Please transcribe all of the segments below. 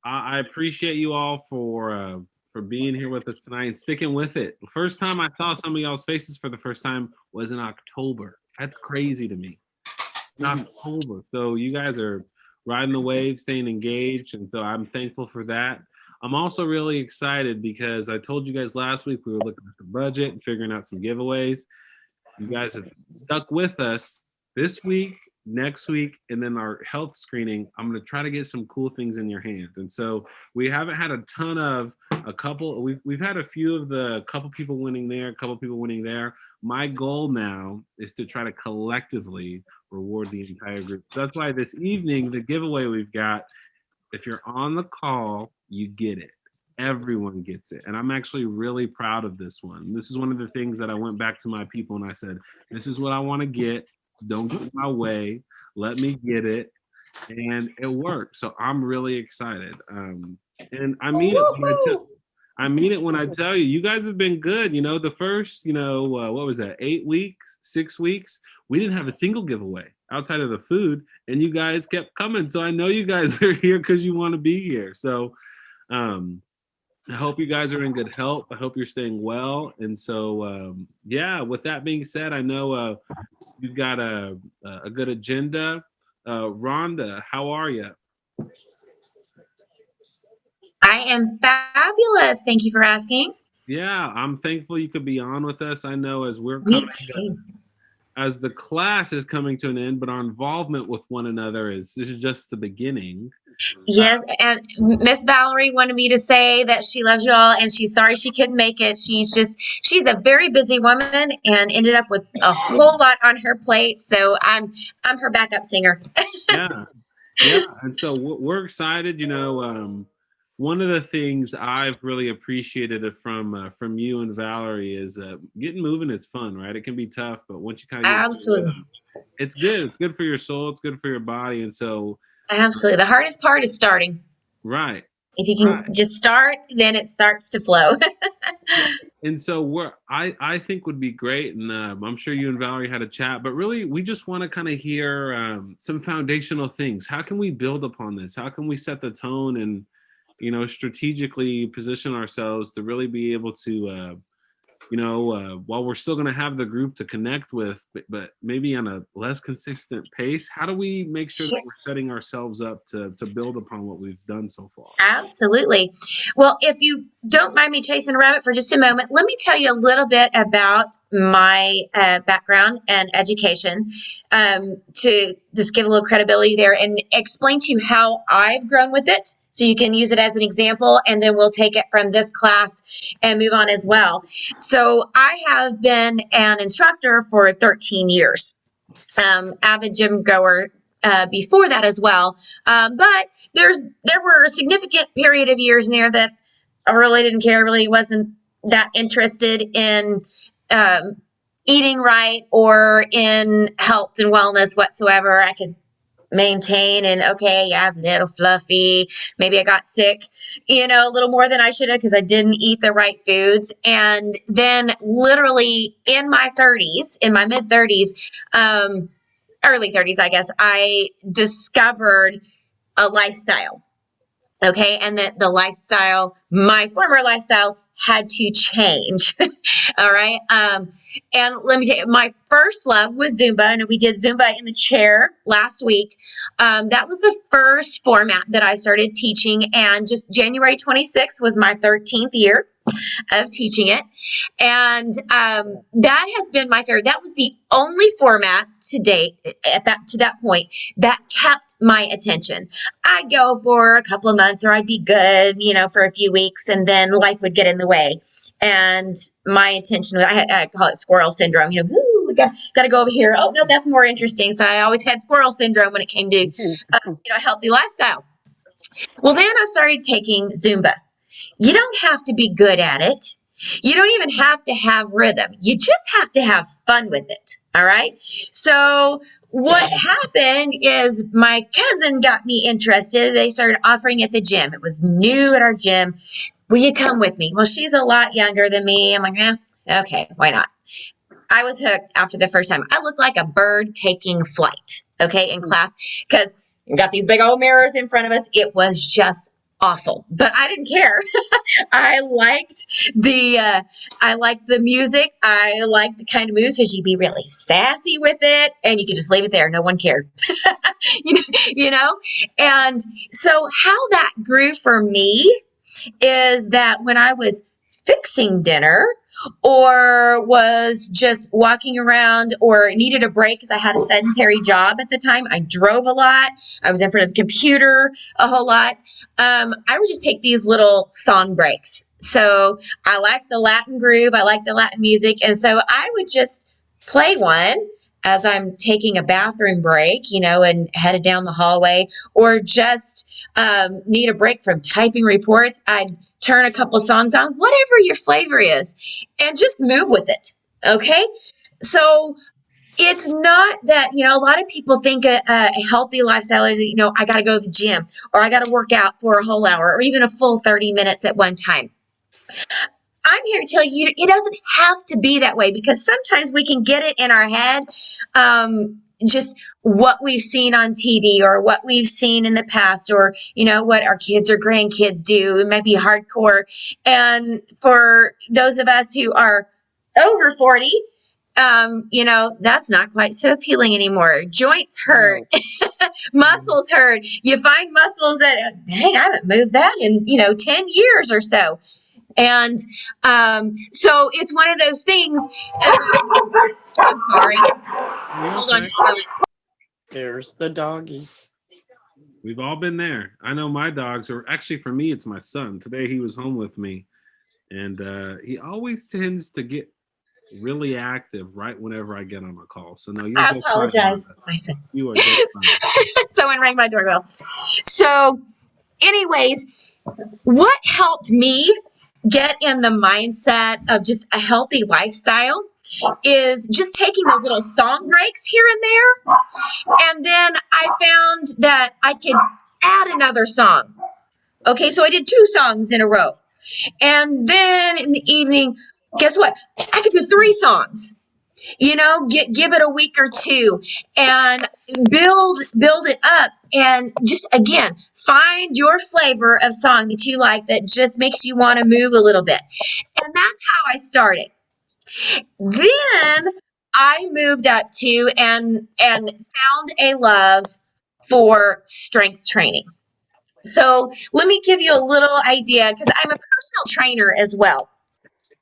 I appreciate you all for being here with us tonight and sticking with it. The first time I saw some of y'all's faces for the first time was in October. That's crazy to me. In October. So you guys are riding the wave, staying engaged, and so I'm thankful for that. I'm also really excited because I told you guys last week we were looking at the budget and figuring out some giveaways. You guys have stuck with us this week, next week, and then our health screening. I'm going to try to get some cool things in your hands. And so we haven't had a ton of a couple. We've had a few of the couple people winning there, a couple people winning there. My goal now is to try to collectively reward the entire group. So that's why this evening, the giveaway we've got, if you're on the call, you get it. Everyone gets it. And I'm actually really proud of this one. This is one of the things that I went back to my people and I said, this is what I want to get. Don't get in my way. Let me get it. And it worked. So I'm really excited. And I mean it when I mean it when I tell you, you guys have been good. You know, the first, what was that, 8 weeks, 6 weeks? We didn't have a single giveaway outside of the food, and you guys kept coming. So I know you guys are here because you want to be here. So I hope you guys are in good health. I hope you're staying well. And so, with that being said, I know you've got a good agenda. Rhonda, how are you? I am fabulous. Thank you for asking. Yeah, I'm thankful you could be on with us. I know Me too. as the class is coming to an end, but our involvement with one another this is just the beginning. Yes, and Miss Valerie wanted me to say that she loves you all and she's sorry she couldn't make it. She's a very busy woman and ended up with a whole lot on her plate. So I'm her backup singer. Yeah. And so we're excited. One of the things I've really appreciated from you and Valerie is getting moving is fun, right? It can be tough, but once you kind of get Absolutely. it's good. It's good for your soul. It's good for your body. And so, Absolutely. The hardest part is starting. right. If you can just start, then it starts to flow. And so I think would be great, and I'm sure you and Valerie had a chat, but really we just want to kind of hear some foundational things. How can we build upon this? How can we set the tone and strategically position ourselves to really be able to while we're still going to have the group to connect with, but maybe on a less consistent pace, how do we make sure that we're setting ourselves up to build upon what we've done so far? Absolutely. Well, if you don't mind me chasing a rabbit for just a moment, let me tell you a little bit about my background and education to just give a little credibility there and explain to you how I've grown with it. So you can use it as an example, and then we'll take it from this class and move on as well. So I have been an instructor for 13 years, avid gym goer before that as well. But there were a significant period of years in there that I really didn't care, really wasn't that interested in eating right or in health and wellness whatsoever. I could maintain and okay, yeah, a little fluffy. Maybe I got sick, a little more than I should have because I didn't eat the right foods. And then literally in my mid 30s, early 30s, I guess, I discovered a lifestyle. Okay. And that the lifestyle, my former lifestyle, had to change. All right. And let me tell you, my first love was Zumba. And we did Zumba in the chair last week. That was the first format that I started teaching. And just January 26th was my 13th year of teaching it. And that has been my favorite. That was the only format to date to that point that kept my attention. I'd go for a couple of months or I'd be good, for a few weeks, and then life would get in the way. And my attention, I call it squirrel syndrome, we got to go over here. Oh, no, that's more interesting. So I always had squirrel syndrome when it came to, healthy lifestyle. Well, then I started taking Zumba. You don't have to be good at it. You don't even have to have rhythm. You just have to have fun with it. All right. So what happened is my cousin got me interested. They started offering at the gym. It was new at our gym. Will you come with me? Well, she's a lot younger than me. I'm like, okay, why not? I was hooked after the first time. I looked like a bird taking flight, okay, in class, because we got these big old mirrors in front of us. It was just awful, but I didn't care. I liked the music. I liked the kind of moves because you'd be really sassy with it, and you could just leave it there. No one cared, you know. And so how that grew for me is that when I was fixing dinner or was just walking around or needed a break because I had a sedentary job at the time, I drove a lot, I was in front of the computer a whole lot, I would just take these little song breaks. So I like the Latin groove, I like the Latin music, and so I would just play one as I'm taking a bathroom break, and headed down the hallway, or just need a break from typing reports. I'd turn a couple songs on, whatever your flavor is, and just move with it. Okay. So it's not that, a lot of people think a healthy lifestyle is, I got to go to the gym, or I got to work out for a whole hour, or even a full 30 minutes at one time. I'm here to tell you, it doesn't have to be that way, because sometimes we can get it in our head, just what we've seen on TV or what we've seen in the past, or, what our kids or grandkids do. It might be hardcore. And for those of us who are over 40, that's not quite so appealing anymore. Joints hurt, muscles hurt. You find muscles that, dang, I haven't moved that in, 10 years or so. And so it's one of those things. I'm sorry. Hold on just a moment. There's the doggy. We've all been there. I know my dogs, or actually for me, it's my son. Today he was home with me, and he always tends to get really active right whenever I get on a call. So no, I apologize. My son. You are just fine. Someone rang my doorbell. So anyways, what helped me get in the mindset of just a healthy lifestyle is just taking those little song breaks here and there. And then I found that I could add another song. Okay, so I did 2 songs in a row. And then in the evening, guess what? I could do 3 songs. Give it a week or 2 and build it up, and just, again, find your flavor of song that you like that just makes you want to move a little bit. And that's how I started. Then I moved up to and found a love for strength training. So let me give you a little idea, because I'm a personal trainer as well.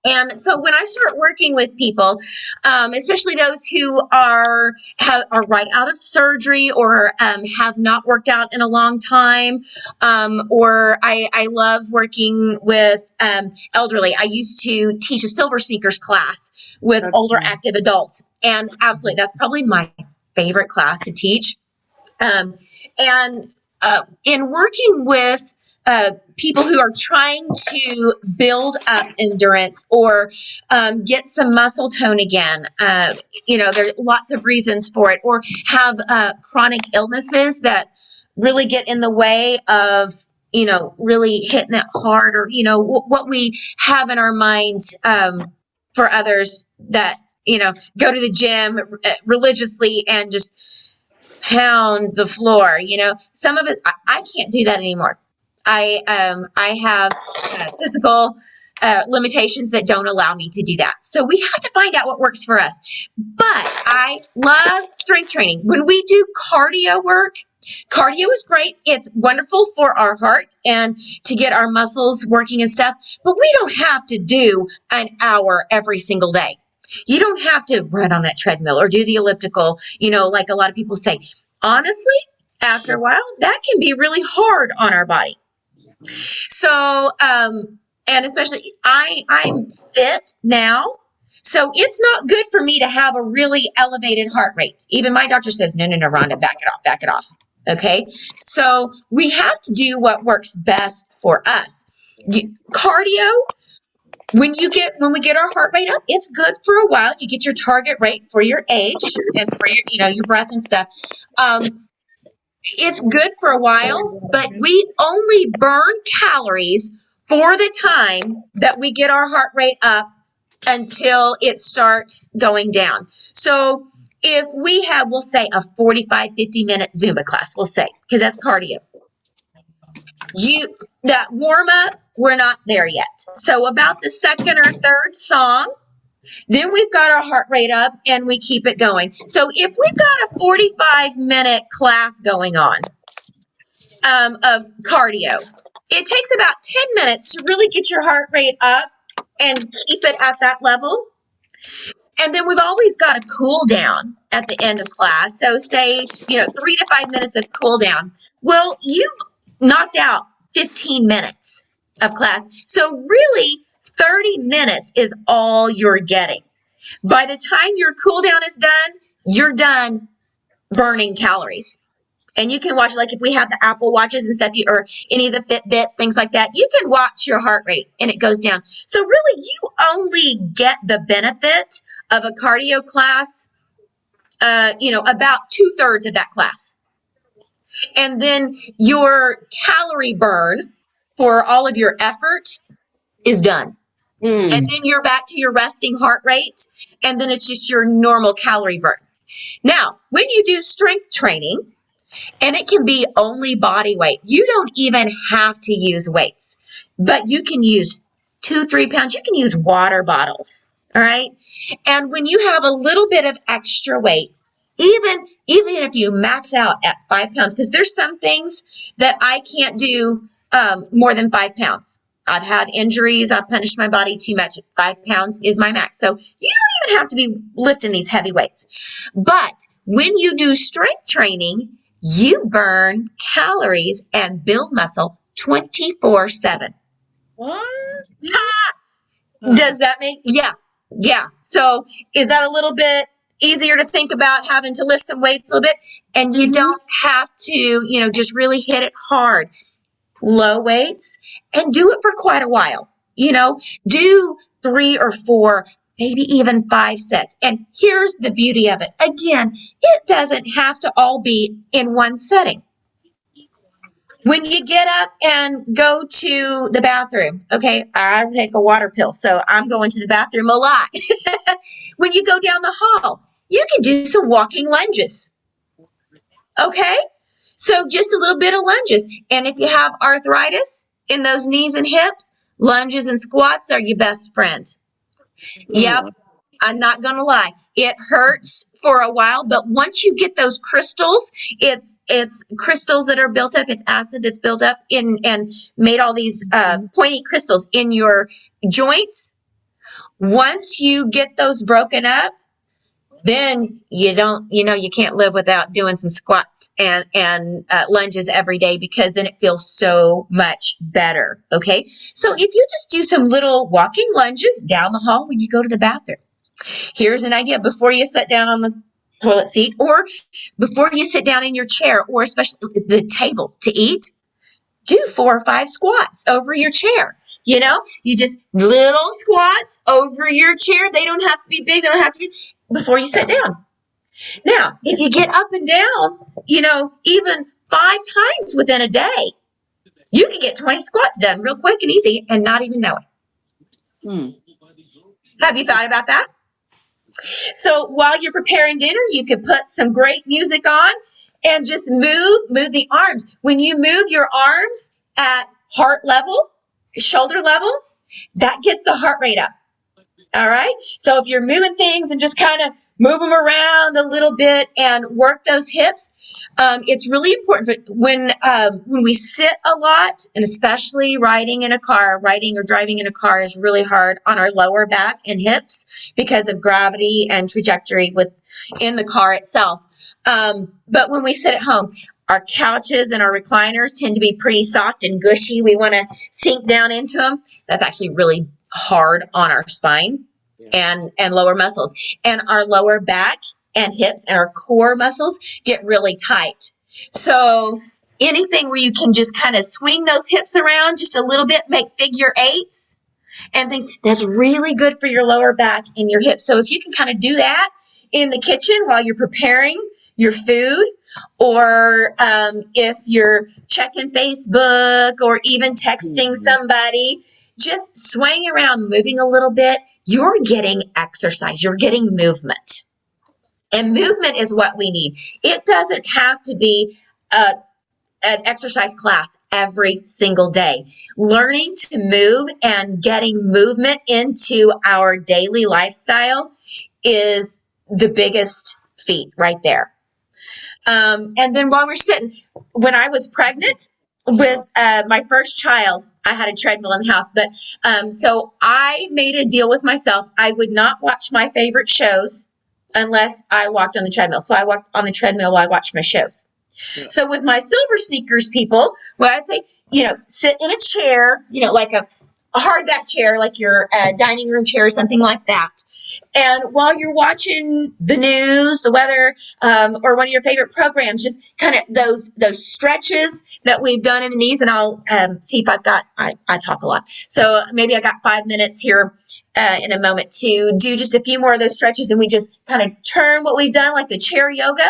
And so when I start working with people, especially those who are right out of surgery, or have not worked out in a long time, or I love working with elderly. I used to teach a Silver Seekers class with older active adults, and absolutely, that's probably my favorite class to teach. And in working with people who are trying to build up endurance or get some muscle tone again, there's lots of reasons for it, or have chronic illnesses that really get in the way of, really hitting it hard, or, what we have in our minds for others that, go to the gym religiously and just pound the floor. Some of it, I can't do that anymore. I have physical limitations that don't allow me to do that. So we have to find out what works for us. But I love strength training. When we do cardio work, cardio is great. It's wonderful for our heart and to get our muscles working and stuff. But we don't have to do an hour every single day. You don't have to run on that treadmill or do the elliptical, like a lot of people say. Honestly, after a while, that can be really hard on our body. So, and especially I'm fit now, so it's not good for me to have a really elevated heart rate. Even my doctor says, no, Rhonda, back it off. Okay. So we have to do what works best for us. Cardio, when we get our heart rate up, it's good for a while. You get your target rate for your age and for your, your breath and stuff. It's good for a while, but we only burn calories for the time that we get our heart rate up until it starts going down. So if we have, we'll say, a 45, 50-minute Zumba class, we'll say, because that's cardio. That warm up, we're not there yet. So about the second or third song, then we've got our heart rate up and we keep it going. So if we've got a 45-minute class going on of cardio, it takes about 10 minutes to really get your heart rate up and keep it at that level. And then we've always got a cool down at the end of class. So say, 3 to 5 minutes of cool down. Well, you've knocked out 15 minutes of class. So really 30 minutes is all you're getting. By the time your cool down is done, you're done burning calories. And you can watch, like if we have the Apple Watches and stuff, or any of the Fitbits, things like that, you can watch your heart rate and it goes down. So really, you only get the benefit of a cardio class, about 2/3 of that class. And then your calorie burn for all of your effort is done. And then you're back to your resting heart rate. And then it's just your normal calorie burn. Now, when you do strength training, and it can be only body weight. You don't even have to use weights, but you can use 2-3 pounds. You can use water bottles. All right. And when you have a little bit of extra weight, even if you max out at 5 pounds, because there's some things that I can't do more than 5 pounds. I've had injuries. I've punished my body too much. 5 pounds is my max. So you don't even have to be lifting these heavy weights. But when you do strength training, you burn calories and build muscle 24/7. What? Does that make, yeah. So is that a little bit easier to think about, having to lift some weights a little bit? And you don't have to, just really hit it hard. Low weights, and do it for quite a while. Do 3 or 4, maybe even 5 sets. And here's the beauty of it. Again, it doesn't have to all be in one setting. When you get up and go to the bathroom, okay, I take a water pill, so I'm going to the bathroom a lot. When you go down the hall, you can do some walking lunges. Okay? So just a little bit of lunges. And if you have arthritis in those knees and hips, lunges and squats are your best friend. Yep, I'm not going to lie. It hurts for a while, but once you get those crystals, it's crystals that are built up. It's acid that's built up and made all these pointy crystals in your joints. Once you get those broken up, then you can't live without doing some squats and lunges every day, because then it feels so much better. Okay. So if you just do some little walking lunges down the hall when you go to the bathroom, here's an idea: before you sit down on the toilet seat, or before you sit down in your chair, or especially the table to eat, do 4 or 5 squats over your chair. You just little squats over your chair. They don't have to be big. They don't have to be before you sit down. Now, if you get up and down, even 5 times within a day, you can get 20 squats done real quick and easy and not even know it. Have you thought about that? So while you're preparing dinner, you could put some great music on and just move the arms. When you move your arms at heart level, shoulder level, that gets the heart rate up. All right. So if you're moving things and just kind of move them around a little bit and work those hips, it's really important when we sit a lot, and especially riding or driving in a car is really hard on our lower back and hips because of gravity and trajectory within the car itself. But when we sit at home, our couches and our recliners tend to be pretty soft and gushy. We want to sink down into them. That's actually really hard on our spine and lower muscles. And our lower back and hips and our core muscles get really tight. So anything where you can just kind of swing those hips around just a little bit, make figure 8s and things, that's really good for your lower back and your hips. So if you can kind of do that in the kitchen while you're preparing your food, or if you're checking Facebook or even texting somebody, just swaying around, moving a little bit, you're getting exercise, you're getting movement. And movement is what we need. It doesn't have to be a an exercise class every single day. Learning to move and getting movement into our daily lifestyle is the biggest feat right there. And then while we're sitting, when I was pregnant with my first child, I had a treadmill in the house. But so I made a deal with myself. I would not watch my favorite shows unless I walked on the treadmill. So I walked on the treadmill while I watched my shows. Yeah. So with my silver sneakers people, well, I'd say, sit in a chair, like a hardback chair, like your dining room chair or something like that. And while you're watching the news, the weather, or one of your favorite programs, just kind of those stretches that we've done in the knees. And I'll see if I talk a lot. So maybe I got 5 minutes here in a moment to do just a few more of those stretches. And we just kind of turn what we've done, like the chair yoga.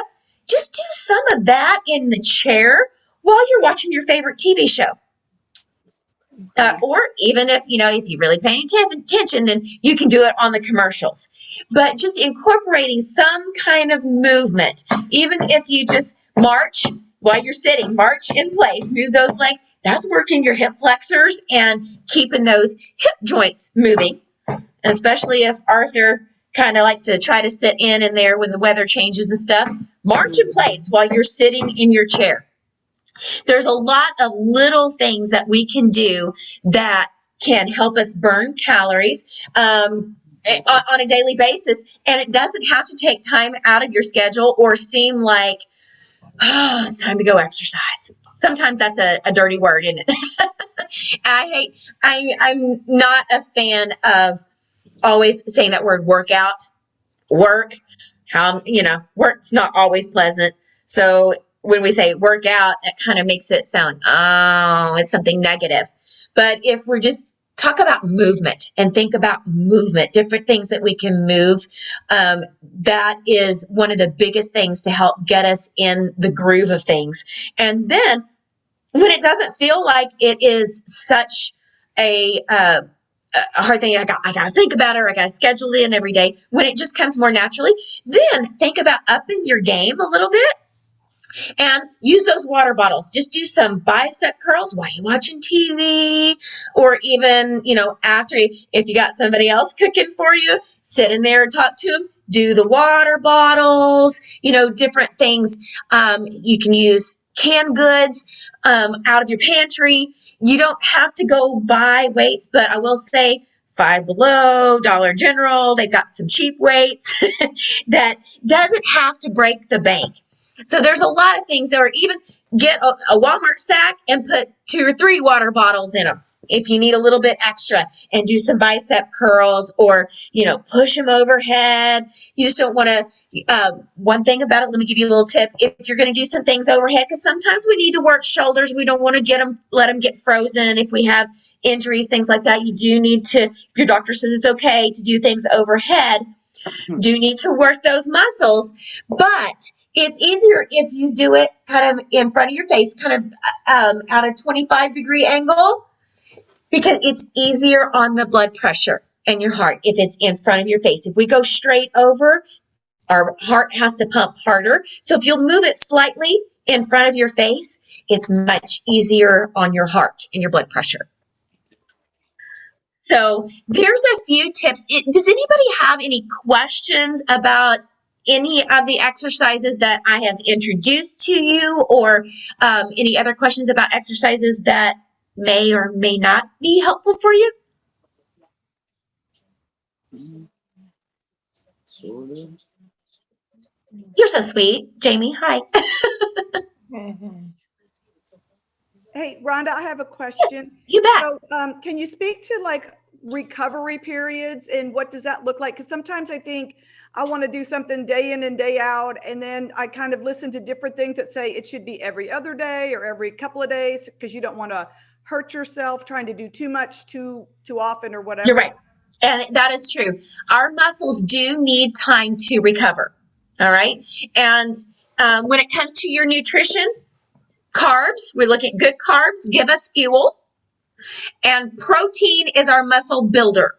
Just do some of that in the chair while you're watching your favorite TV show. Or even if you're really paying attention, then you can do it on the commercials. But just incorporating some kind of movement, even if you just march while you're sitting, march in place, move those legs. That's working your hip flexors and keeping those hip joints moving, especially if Arthur kind of likes to try to sit in there when the weather changes and stuff. March in place while you're sitting in your chair. There's a lot of little things that we can do that can help us burn calories on a daily basis. And it doesn't have to take time out of your schedule or seem like, it's time to go exercise. Sometimes that's a dirty word, isn't it? I'm not a fan of always saying that word workout, work. Work's not always pleasant. So when we say work out, that kind of makes it sound, it's something negative. But if we're just talk about movement and think about movement, different things that we can move, that is one of the biggest things to help get us in the groove of things. And then when it doesn't feel like it is such a hard thing, I got to think about it, or I got to schedule it in every day. When it just comes more naturally, then think about upping your game a little bit. And use those water bottles. Just do some bicep curls while you're watching TV, or even, after, if you got somebody else cooking for you, sit in there and talk to them. Do the water bottles, different things. You can use canned goods out of your pantry. You don't have to go buy weights, but I will say Five Below, Dollar General, they've got some cheap weights that doesn't have to break the bank. So there's a lot of things, or even get a Walmart sack and put 2 or 3 water bottles in them if you need a little bit extra, and do some bicep curls, or, push them overhead. You just don't want to, one thing about it, let me give you a little tip. If you're going to do some things overhead, because sometimes we need to work shoulders. We don't want to let them get frozen. If we have injuries, things like that, you do need to, if your doctor says it's okay to do things overhead, do need to work those muscles. But it's easier if you do it kind of in front of your face, kind of at a 25-degree angle, because it's easier on the blood pressure and your heart if it's in front of your face. If we go straight over, our heart has to pump harder. So if you'll move it slightly in front of your face, it's much easier on your heart and your blood pressure. So there's a few tips. Does anybody have any questions about any of the exercises that I have introduced to you, or any other questions about exercises that may or may not be helpful for you? Sort of. You're so sweet, Jamie. Hi. Hey, Rhonda, I have a question. Yes, you bet. So, can you speak to recovery periods, and what does that look like? Because sometimes I think I want to do something day in and day out, and then I kind of listen to different things that say it should be every other day or every couple of days, because you don't want to hurt yourself trying to do too much too often or whatever. You're right. And that is true. Our muscles do need time to recover. All right. And when it comes to your nutrition, carbs, we look at good carbs, give us fuel. And protein is our muscle builder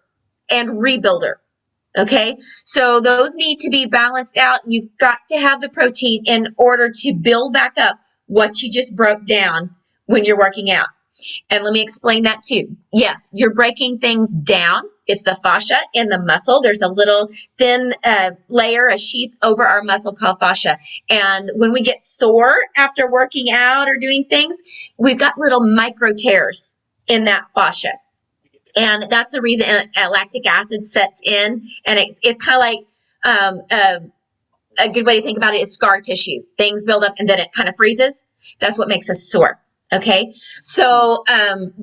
and rebuilder. Okay, so those need to be balanced out. You've got to have the protein in order to build back up what you just broke down when you're working out. And let me explain that too. Yes, you're breaking things down. It's the fascia in the muscle. There's a little thin layer, a sheath over our muscle called fascia. And when we get sore after working out or doing things, we've got little micro tears in that fascia. And that's the reason lactic acid sets in. And it's kind of like a good way to think about it is scar tissue. Things build up and then it kind of freezes. That's what makes us sore. Okay, so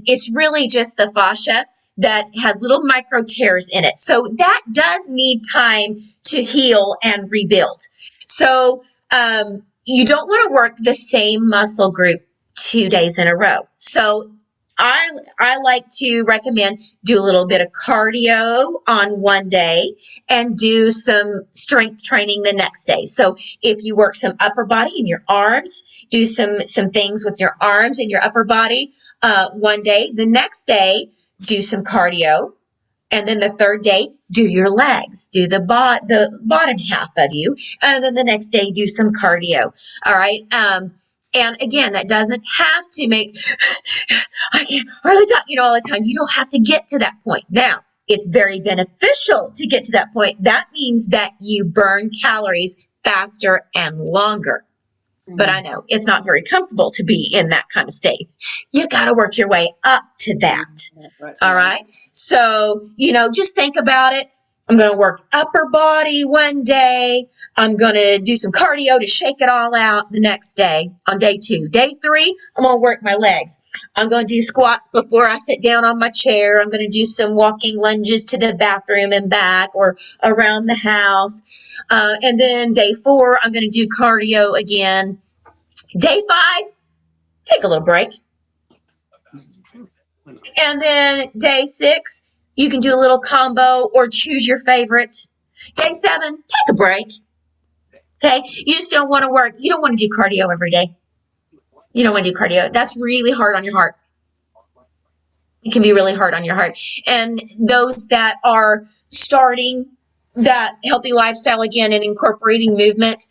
it's really just the fascia that has little micro tears in it. So that does need time to heal and rebuild. So you don't want to work the same muscle group 2 days in a row. So I like to recommend do a little bit of cardio on one day and do some strength training the next day. So if you work some upper body in your arms, do some things with your arms and your upper body one day. The next day, do some cardio. And then the third day, do your legs, do the bottom half of you. And then the next day, do some cardio. All right. And again, that doesn't have to make, I can't hardly talk, all the time. You don't have to get to that point. Now, it's very beneficial to get to that point. That means that you burn calories faster and longer. But I know it's not very comfortable to be in that kind of state. You got to work your way up to that. All right. So, just think about it. I'm going to work upper body one day. I'm going to do some cardio to shake it all out the next day on day 2. Day 3, I'm going to work my legs. I'm going to do squats before I sit down on my chair. I'm going to do some walking lunges to the bathroom and back or around the house. And then day 4, I'm going to do cardio again. Day 5, take a little break. And then day 6, you can do a little combo or choose your favorite. Day 7, take a break. Okay? You just don't want to work. You don't want to do cardio every day. You don't want to do cardio. That's really hard on your heart. It can be really hard on your heart. And those that are starting that healthy lifestyle again and incorporating movement,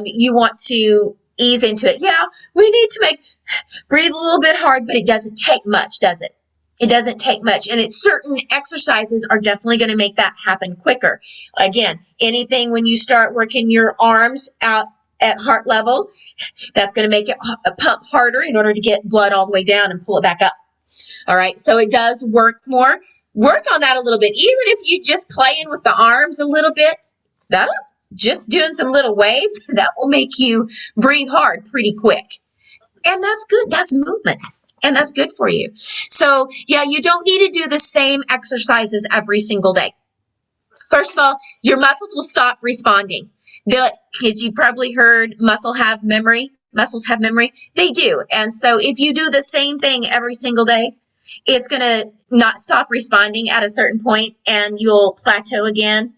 you want to ease into it. Yeah, we need to breathe a little bit hard, but it doesn't take much, does it? It doesn't take much. And it's certain exercises are definitely going to make that happen quicker. Again, anything when you start working your arms out at heart level, that's going to make it pump harder in order to get blood all the way down and pull it back up. All right. So it does work more. Work on that a little bit. Even if you just playing with the arms a little bit, that'll just doing some little waves, that will make you breathe hard pretty quick. And that's good. That's movement. And that's good for you. So, yeah, you don't need to do the same exercises every single day. First of all, your muscles will stop responding. As you probably heard, muscles have memory. They do. And so if you do the same thing every single day, it's going to not stop responding at a certain point and you'll plateau again.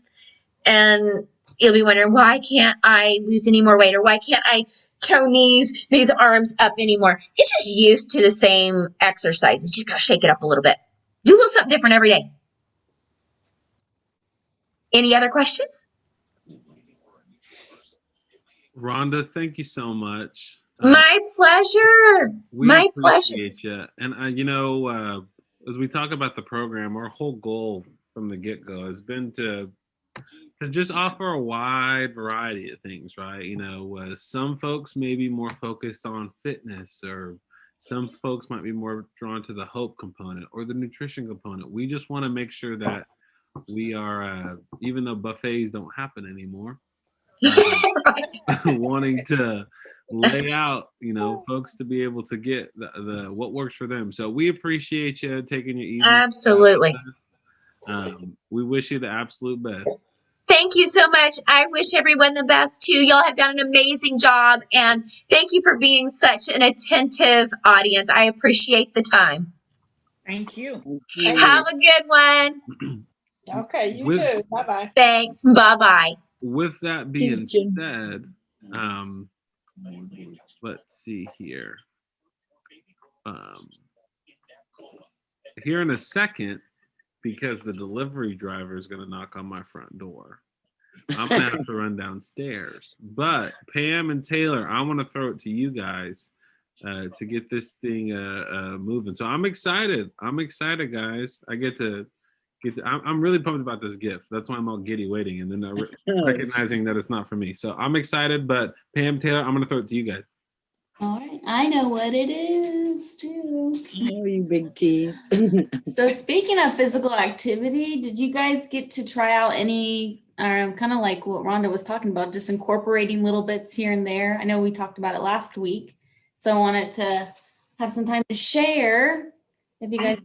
And you'll be wondering, why can't I lose any more weight? Or why can't I tone these arms up anymore? It's just used to the same exercises. You just got to shake it up a little bit. Do a little something different every day. Any other questions? Rhonda, thank you so much. My pleasure. My pleasure. Appreciate you. And as we talk about the program, our whole goal from the get-go has been to just offer a wide variety of things, right? Some folks may be more focused on fitness, or some folks might be more drawn to the hope component or the nutrition component. We just want to make sure that we are, even though buffets don't happen anymore, wanting to lay out, folks to be able to get the what works for them. So we appreciate you taking your evening. Absolutely. We wish you the absolute best. Thank you so much. I wish everyone the best too. Y'all have done an amazing job, and thank you for being such an attentive audience. I appreciate the time. Thank you. Have a good one. Okay, you too. Bye-bye. Thanks. Bye-bye. With that being said, let's see here. Here in a second, because the delivery driver is going to knock on my front door. I'm going to have to run downstairs. But Pam and Taylor, I want to throw it to you guys to get this thing moving. So I'm excited. I'm excited, guys. I get to I'm really pumped about this gift. That's why I'm all giddy waiting and then recognizing that it's not for me. So I'm excited, but Pam, Taylor, I'm going to throw it to you guys. All right, I know what it is too. Oh, you big tease. So speaking of physical activity, did you guys get to try out any, kind of like what Rhonda was talking about, just incorporating little bits here and there? I know we talked about it last week, so I wanted to have some time to share. If you guys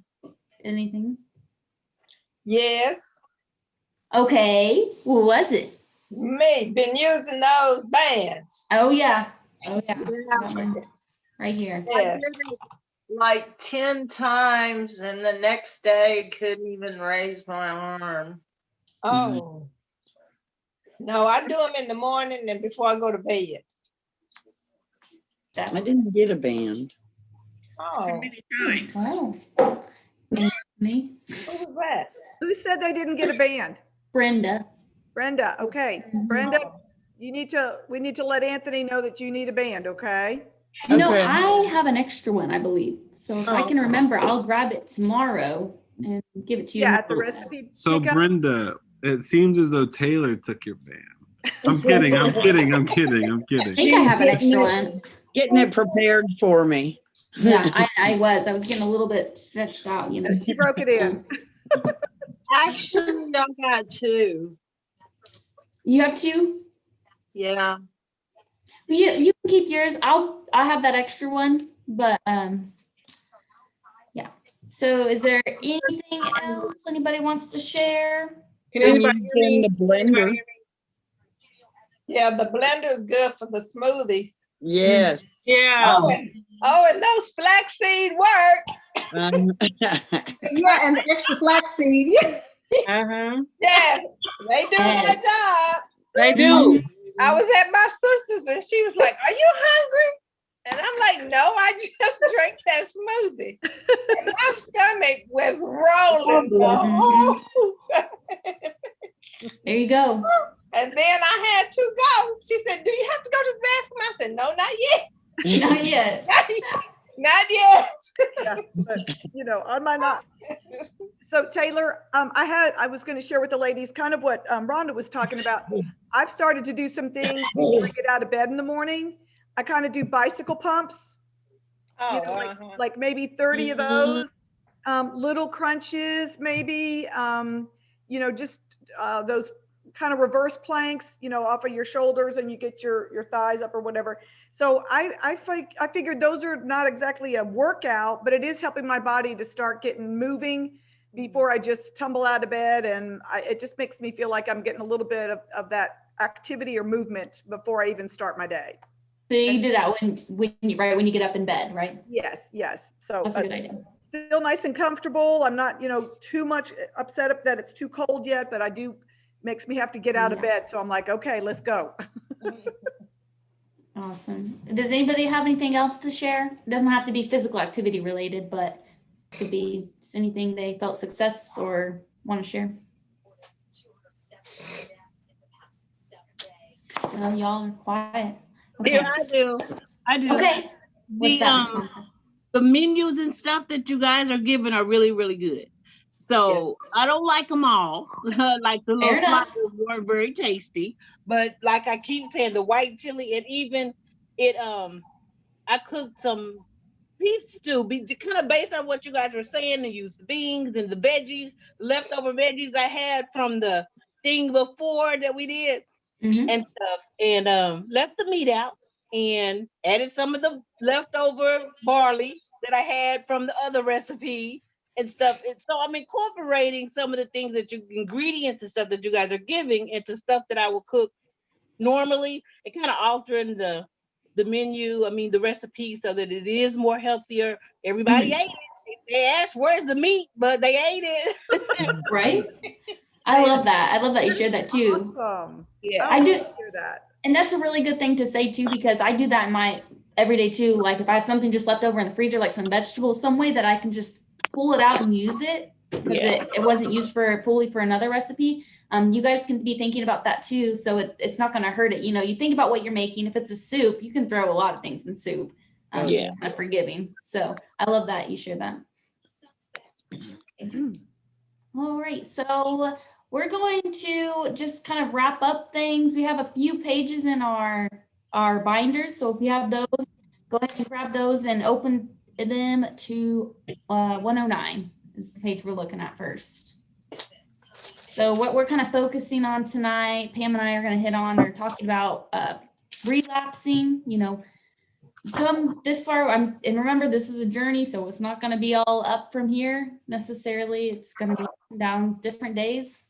anything? Yes, Okay, what was it? me, been using those bands. Oh yeah, That one right here. Yes. I did it like 10 times and the next day couldn't even raise my arm. Oh. No, I do them in the morning and before I go to bed. That's I didn't get a band. Oh, Many times. wow. Me, who was that? Who said they didn't get a band? Brenda. Brenda. Okay. Brenda, we need to let Anthony know that you need a band, okay? No, Okay. I have an extra one, I believe. So if I can remember, I'll grab it tomorrow and give it to you. Yeah, at the recipe. So pickup. Brenda, it seems as though Taylor took your band. I'm kidding. I'm kidding. I'm kidding. I'm I kidding. think I have an extra one. Getting it prepared for me. Yeah, I was getting a little bit stretched out, you know. She broke it in. Actually, I got 2. You have two? Yeah. You can keep yours. I have that extra one, but yeah. So is there anything else anybody wants to share? Can I'm anybody hear using me? the blender. Yeah, the blender is good for the smoothies. Yes. Yeah. Oh, and those flaxseed work. Yeah, and the extra flaxseed. Uh-huh. Yes, they do their job. They do. I was at my sister's and she was like, "Are you hungry?" And I'm like, "No, I just drank that smoothie." And my stomach was rolling the whole time. There you go. And then I had to go. She said, "Do you have to go to the bathroom?" I said, "No, not yet." Not yet. Not yet. Yeah, but, I might not. So Taylor, I was going to share with the ladies kind of what Rhonda was talking about. I've started to do some things to get out of bed in the morning. I kind of do bicycle pumps, Oh, like maybe 30 of those, little crunches, maybe, just those kind of reverse planks, off of your shoulders and you get your thighs up or whatever. So I figured those are not exactly a workout, but it is helping my body to start getting moving before I just tumble out of bed. And it just makes me feel like I'm getting a little bit of that activity or movement before I even start my day. So you do that when you get up in bed, right? Yes. So That's a good idea. still nice and comfortable. I'm not, too much upset that it's too cold yet, but makes me have to get out of bed. So I'm like, okay, let's go. Awesome. Does anybody have anything else to share? It doesn't have to be physical activity related, but it could be just anything they felt success or want to share. Y'all are quiet. Okay. Yeah, I do. Okay. What's that? The menus and stuff that you guys are giving are really, really good. So I don't like them all. Like the little sliders weren't very tasty. But like I keep saying, the white chili and even I cooked some beef stew, kind of based on what you guys were saying, and use the beans and the veggies, leftover veggies I had from the thing before that we did and stuff, and left the meat out and added some of the leftover barley that I had from the other recipe and stuff. And so I'm incorporating some of the things ingredients and stuff that you guys are giving into stuff that I will cook normally, and kind of altering the menu, the recipe, so that it is more healthier. Everybody ate it. They asked, "Where's the meat?" But they ate it. Right? I love that. I love that you shared that too. Awesome. Yeah. I do. Hear that. And that's a really good thing to say too, because I do that in my everyday too. Like if I have something just left over in the freezer, like some vegetables, some way that I can just pull it out and use it, because it wasn't used fully for another recipe. You guys can be thinking about that too. So it's not going to hurt it. You know, you think about what you're making. If it's a soup, you can throw a lot of things in soup. It's kind of forgiving. So I love that you share that. All right. So we're going to just kind of wrap up things. We have a few pages in our binders. So if you have those, go ahead and grab those and open them to 109 is the page we're looking at first. So what we're kind of focusing on tonight, Pam and I are going to hit on or talking about relapsing. You know, come this far, and remember this is a journey, so it's not going to be all up from here necessarily. It's going to be up and down different days.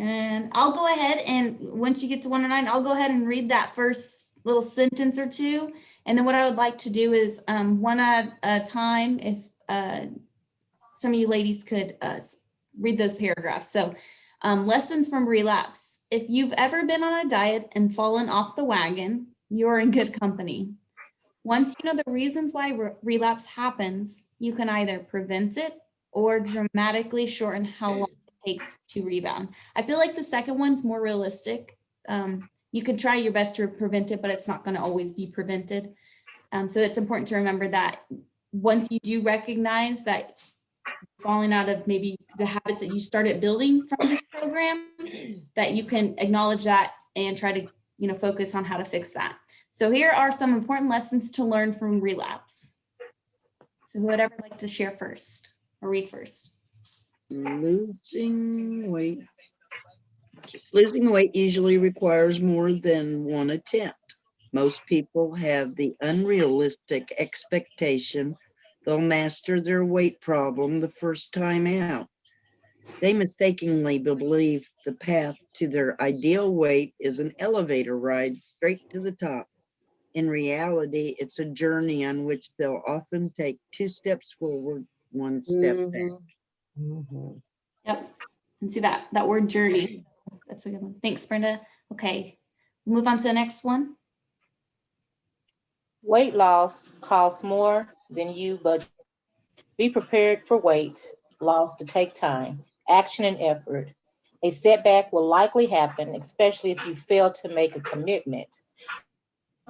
And I'll go ahead and once you get to 109, I'll go ahead and read that first little sentence or two. And then what I would like to do is one at a time, if some of you ladies could read those paragraphs. So lessons from relapse. If you've ever been on a diet and fallen off the wagon, you're in good company. Once you know the reasons why relapse happens, you can either prevent it or dramatically shorten how long it takes to rebound. I feel like the second one's more realistic. You can try your best to prevent it, but it's not going to always be prevented. So it's important to remember that once you do recognize that falling out of maybe the habits that you started building from this program, that you can acknowledge that and try to, you know, focus on how to fix that. So here are some important lessons to learn from relapse. So who would ever like to share first or read first? Losing weight. Losing weight usually requires more than one attempt. Most people have the unrealistic expectation they'll master their weight problem the first time out. They mistakenly believe the path to their ideal weight is an elevator ride straight to the top. In reality, it's a journey on which they'll often take 2 steps forward, 1 step back. Yep. And see that word journey. That's a good one. Thanks, Brenda. Okay. Move on to the next one. Weight loss costs more than you budget. Be prepared for weight loss to take time, action, and effort. A setback will likely happen, especially if you fail to make a commitment.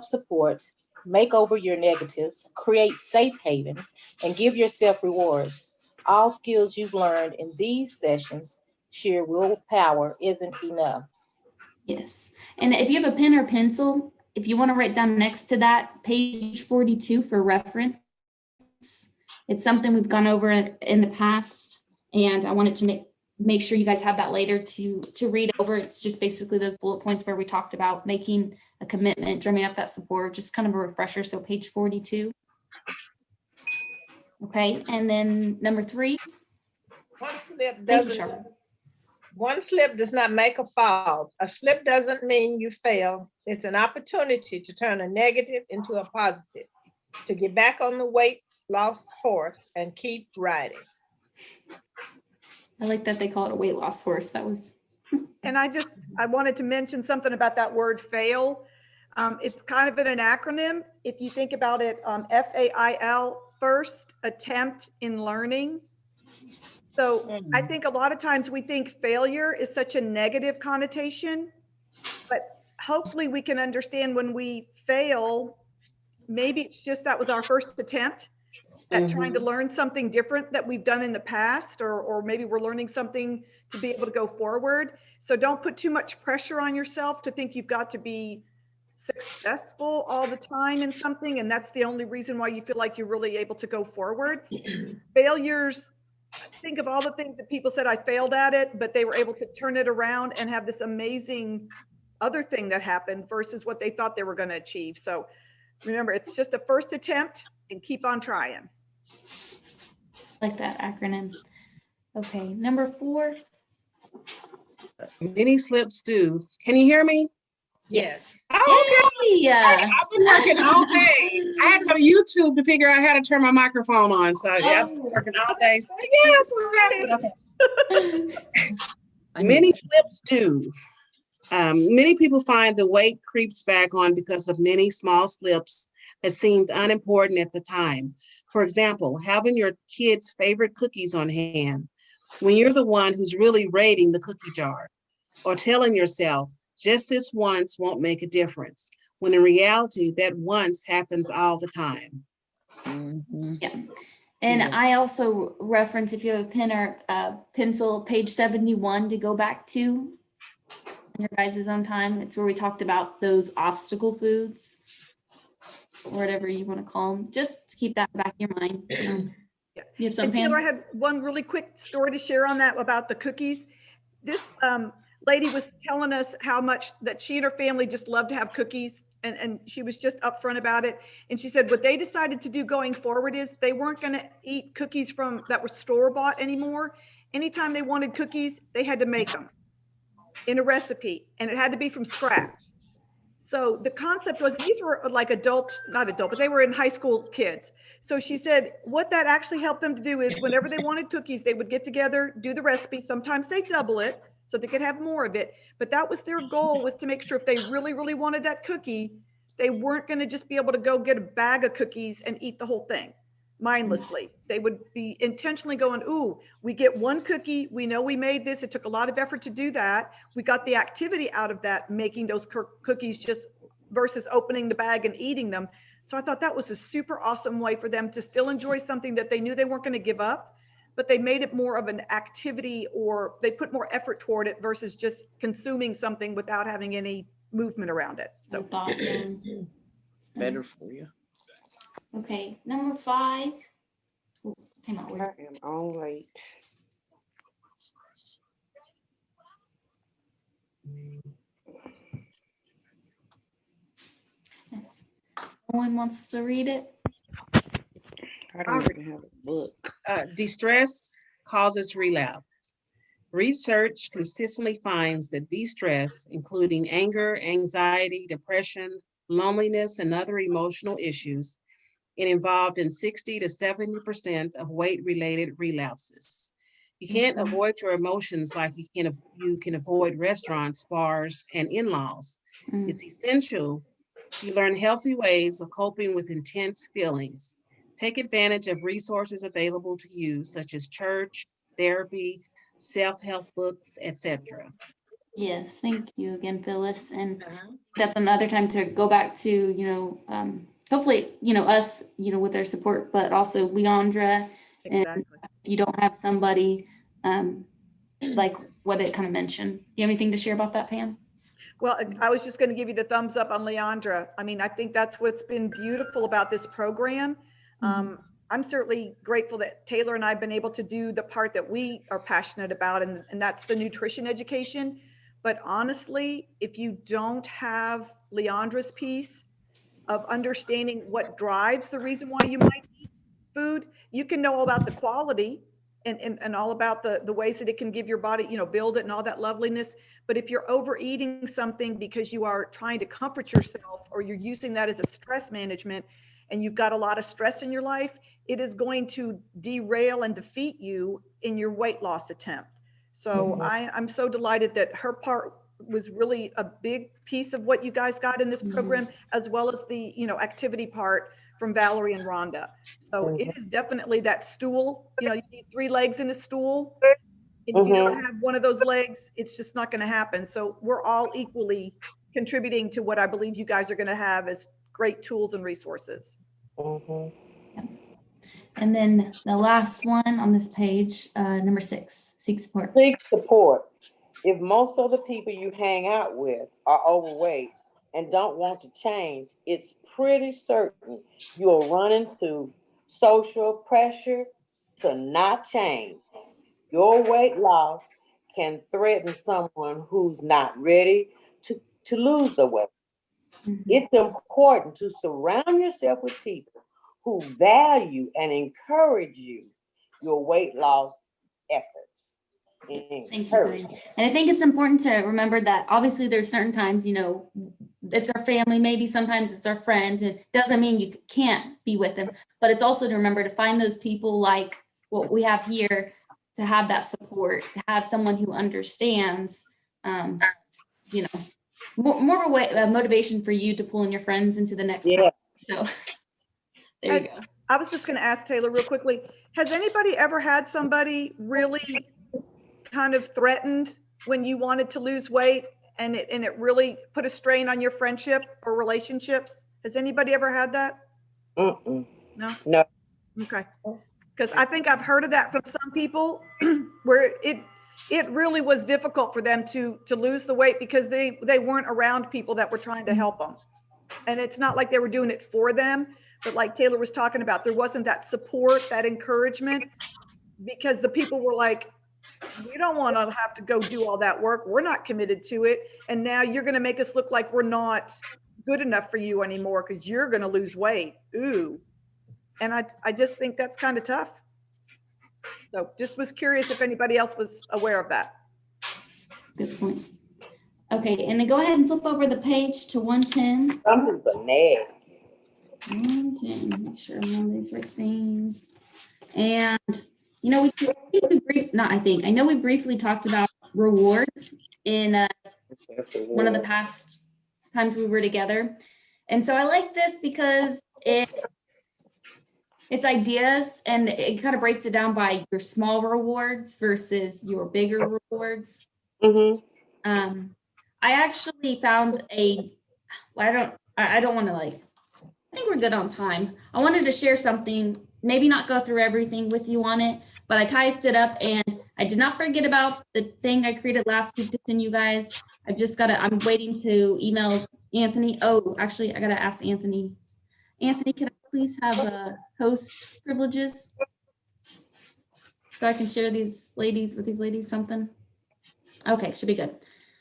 Support, make over your negatives, create safe havens, and give yourself rewards. All skills you've learned in these sessions, sheer willpower isn't enough. Yes. And if you have a pen or pencil, if you want to write down next to that, page 42 for reference. It's something we've gone over in the past, and I wanted to make sure you guys have that later to read over. It's just basically those bullet points where we talked about making a commitment, drumming up that support, just kind of a refresher. So page 42. Okay, and then number 3. One slip does not make a fall. A slip doesn't mean you fail. It's an opportunity to turn a negative into a positive, to get back on the weight loss horse and keep riding. I like that they call it a weight loss horse. That was. And I wanted to mention something about that word fail. It's kind of an acronym. If you think about it, FAIL, first attempt in learning. So I think a lot of times we think failure is such a negative connotation, but hopefully we can understand when we fail, maybe it's just that was our first attempt at trying to learn something different that we've done in the past, or maybe we're learning something to be able to go forward. So don't put too much pressure on yourself to think you've got to be successful all the time in something, and that's the only reason why you feel like you're really able to go forward. Failures, think of all the things that people said, I failed at it, but they were able to turn it around and have this amazing other thing that happened versus what they thought they were going to achieve. So remember, it's just a first attempt and keep on trying. Like that acronym. Okay, number 4. Mini slips do. Can you hear me? Yes. Oh, okay. Yeah. I've been working all day. I had to go to YouTube to figure out how to turn my microphone on. So yeah, I've been working all day. So yes, okay. Many slips do. Many people find the weight creeps back on because of many small slips that seemed unimportant at the time. For example, having your kid's favorite cookies on hand when you're the one who's really raiding the cookie jar, or telling yourself, just this once won't make a difference, when in reality, that once happens all the time. Yeah. And Yeah. I also reference, if you have a pen or pencil, page 71 to go back to in your guys' own time. It's where we talked about those obstacle foods, or whatever you want to call them. Just to keep that back in your mind. Yeah. You have And something, Taylor, I Pam? had one really quick story to share on that about the cookies. This lady was telling us how much that she and her family just love to have cookies. And she was just upfront about it. And she said what they decided to do going forward is they weren't going to eat cookies that were store-bought anymore. Anytime they wanted cookies, they had to make them in a recipe, and it had to be from scratch. So the concept was, these were like not adult, but they were in high school kids. So she said what that actually helped them to do is whenever they wanted cookies, they would get together, do the recipe. Sometimes they double it so they could have more of it. But that was their goal, was to make sure if they really, really wanted that cookie, they weren't going to just be able to go get a bag of cookies and eat the whole thing mindlessly. They would be intentionally going, ooh, we get one cookie. We know we made this. It took a lot of effort to do that. We got the activity out of that, making those cookies, just versus opening the bag and eating them. So I thought that was a super awesome way for them to still enjoy something that they knew they weren't going to give up, but they made it more of an activity, or they put more effort toward it versus just consuming something without having any movement around it. So Better for you. Okay, number 5. Ooh, came out I weird. am on late. No one wants to read it? I don't even have a book. Distress causes relapse. Research consistently finds that distress, including anger, anxiety, depression, loneliness, and other emotional issues, is involved in 60 to 70% of weight-related relapses. You can't avoid your emotions like you can avoid restaurants, bars, and in-laws. It's essential you learn healthy ways of coping with intense feelings. Take advantage of resources available to you, such as church, therapy, self-help books, etc. Yes, thank you again, Phyllis. And that's another time to go back to, hopefully, us, with their support, but also Leandra. Exactly. And if you don't have somebody, like what it kind of mentioned. Do you have anything to share about that, Pam? Well, I was just going to give you the thumbs up on Leandra. I mean, I think that's what's been beautiful about this program. I'm certainly grateful that Taylor and I have been able to do the part that we are passionate about, and that's the nutrition education. But honestly, if you don't have Leandra's piece of understanding what drives the reason why you might eat food, you can know all about the quality and all about the ways that it can give your body, build it and all that loveliness. But if you're overeating something because you are trying to comfort yourself, or you're using that as a stress management, and you've got a lot of stress in your life, it is going to derail and defeat you in your weight loss attempt. So I'm so delighted that her part was really a big piece of what you guys got in this program, as well as the activity part from Valerie and Rhonda. So it is definitely that stool. You need 3 legs in a stool. If you don't have one of those legs, it's just not going to happen. So we're all equally contributing to what I believe you guys are going to have as great tools and resources. And then the last one on this page, number 6, seek support. Seek support. If most of the people you hang out with are overweight and don't want to change, it's pretty certain you'll run into social pressure to not change. Your weight loss can threaten someone who's not ready to lose the weight. It's important to surround yourself with people who value and encourage your weight loss efforts. Thank you, Glenn. And I think it's important to remember that obviously there's certain times, it's our family, maybe sometimes it's our friends, and it doesn't mean you can't be with them, but it's also to remember to find those people like what we have here, to have that support, to have someone who understands you know, more of a way, motivation for you to pull in your friends into the next Yeah. So there you go. I was just going to ask Taylor real quickly, has anybody ever had somebody really kind of threatened when you wanted to lose weight and it really put a strain on your friendship or relationships? Has anybody ever had that? Mm-mm. No? No. Okay. Because I think I've heard of that from some people where it really was difficult for them to lose the weight because they weren't around people that were trying to help them. And it's not like they were doing it for them, but like Taylor was talking about, there wasn't that support, that encouragement, because the people were like, we don't want to have to go do all that work. We're not committed to it. And now you're going to make us look like we're not good enough for you anymore because you're going to lose weight. Ooh. And I just think that's kind of tough. So just was curious if anybody else was aware of that. Good point. Okay, and then go ahead and flip over the page to 110. Something's a nag. 110, make sure I'm on these right things. And, you know, I know we briefly talked about rewards in one of the past times we were together. And so I like this because it's ideas and it kind of breaks it down by your small rewards versus your bigger rewards. Mm-hmm. I actually found I don't want to I think we're good on time. I wanted to share something, maybe not go through everything with you on it, but I typed it up and I did not forget about the thing I created last week to send you guys. I'm waiting to email Anthony. Oh, actually, I got to ask Anthony. Anthony, can I please have host privileges so I can share these ladies something? Okay, should be good.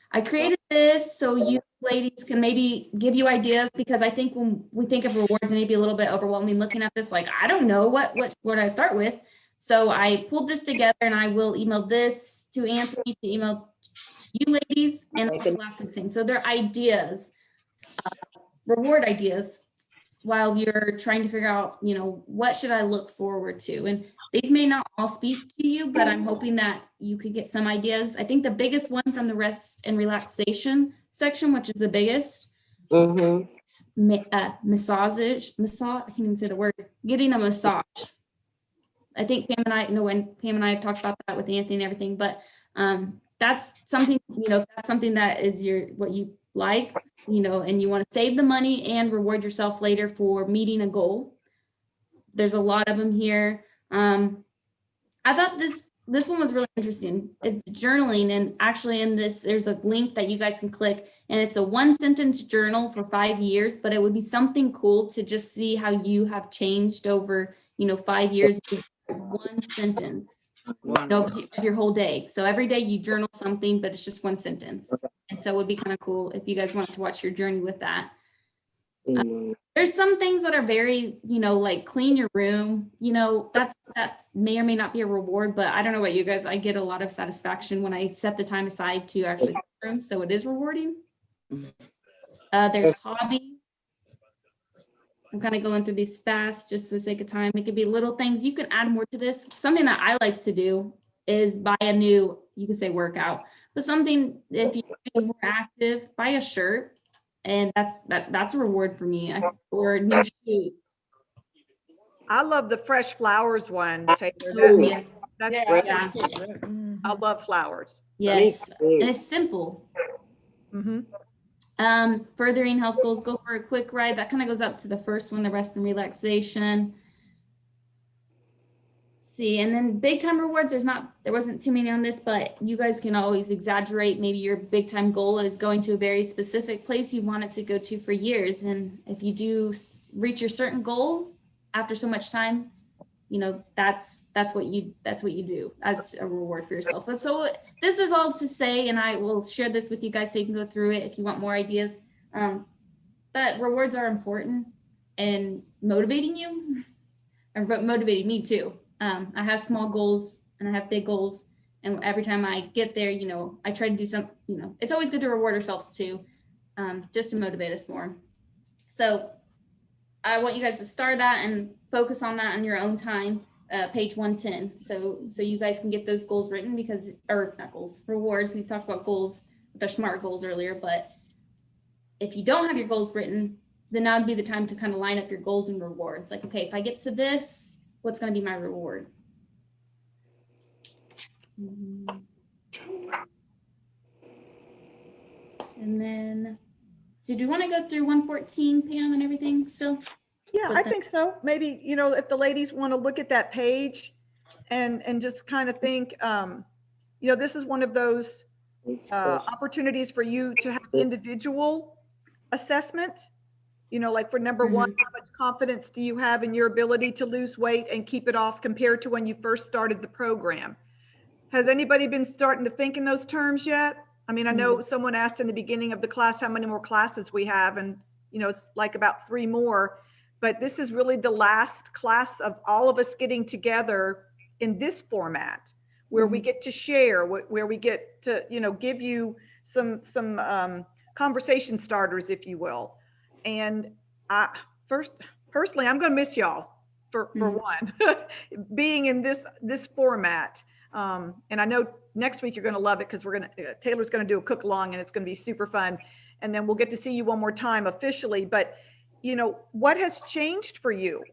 I created this so you ladies can maybe give you ideas, because I think when we think of rewards, it may be a little bit overwhelming looking at this, like, I don't know what I start with. So I pulled this together and I will email this to Anthony to email you ladies and also last week's thing. So they're ideas, reward ideas, while you're trying to figure out, you know, what should I look forward to? And these may not all speak to you, but I'm hoping that you could get some ideas. I think the biggest one from the rest and relaxation section, which is the biggest, massage, I can't even say the word, getting a massage. I think Pam and I have talked about that with Anthony and everything, but that's something, you know, if that's something that is what you like, you know, and you want to save the money and reward yourself later for meeting a goal. There's a lot of them here. I thought this one was really interesting. It's journaling, and actually in this, there's a link that you guys can click, and it's a 1-sentence journal for 5 years, but it would be something cool to just see how you have changed over, you know, 5 years. 1 sentence. Of your whole day. So every day you journal something, but it's just 1 sentence. And so it would be kind of cool if you guys wanted to watch your journey with that. There's some things that are very, you know, like clean your room, you know, that may or may not be a reward, but I don't know about you guys. I get a lot of satisfaction when I set the time aside to actually clean the room. So it is rewarding. There's hobby. I'm kind of going through these fast just for the sake of time. It could be little things. You can add more to this. Something that I like to do is buy a new, you can say workout, but something, if you're being more active, buy a shirt. And that's a reward for me. Or a new shoe. I love the fresh flowers one, Taylor. Yeah. I love flowers. Yes. And it's simple. Mm-hmm. Furthering health goals, go for a quick ride. That kind of goes up to the first one, the rest and relaxation. See, and then big time rewards, there wasn't too many on this, but you guys can always exaggerate. Maybe your big time goal is going to a very specific place you want it to go to for years. And if you do reach your certain goal after so much time, you know, that's what you do. That's a reward for yourself. But so this is all to say, and I will share this with you guys so you can go through it if you want more ideas. That rewards are important and motivating you, and motivating me too. I have small goals and I have big goals, and every time I get there, you know, I try to do something. You know, it's always good to reward ourselves too, just to motivate us more. So I want you guys to start that and focus on that in your own time, page 110. So you guys can get those goals written, or not goals, rewards. We talked about goals with our SMART goals earlier, but if you don't have your goals written, then that would be the time to kind of line up your goals and rewards. Like, okay, if I get to this, what's going to be my reward? And then, so do you want to go through 114, Pam, and everything still? Yeah, I think so. Maybe, you know, if the ladies want to look at that page and just kind of think, you know, this is one of those opportunities for you to have individual assessment. You know, like for number one, how much confidence do you have in your ability to lose weight and keep it off compared to when you first started the program? Has anybody been starting to think in those terms yet? I mean, I know someone asked in the beginning of the class how many more classes we have, and, you know, it's like about 3 more, but this is really the last class of all of us getting together in this format where we get to share, where we get to, you know, give you some conversation starters, if you will. And personally, I'm going to miss y'all for one, being in this format. And I know next week you're going to love it because Taylor's going to do a cook along and it's going to be super fun. And then we'll get to see you one more time officially. But, you know, what has changed for you?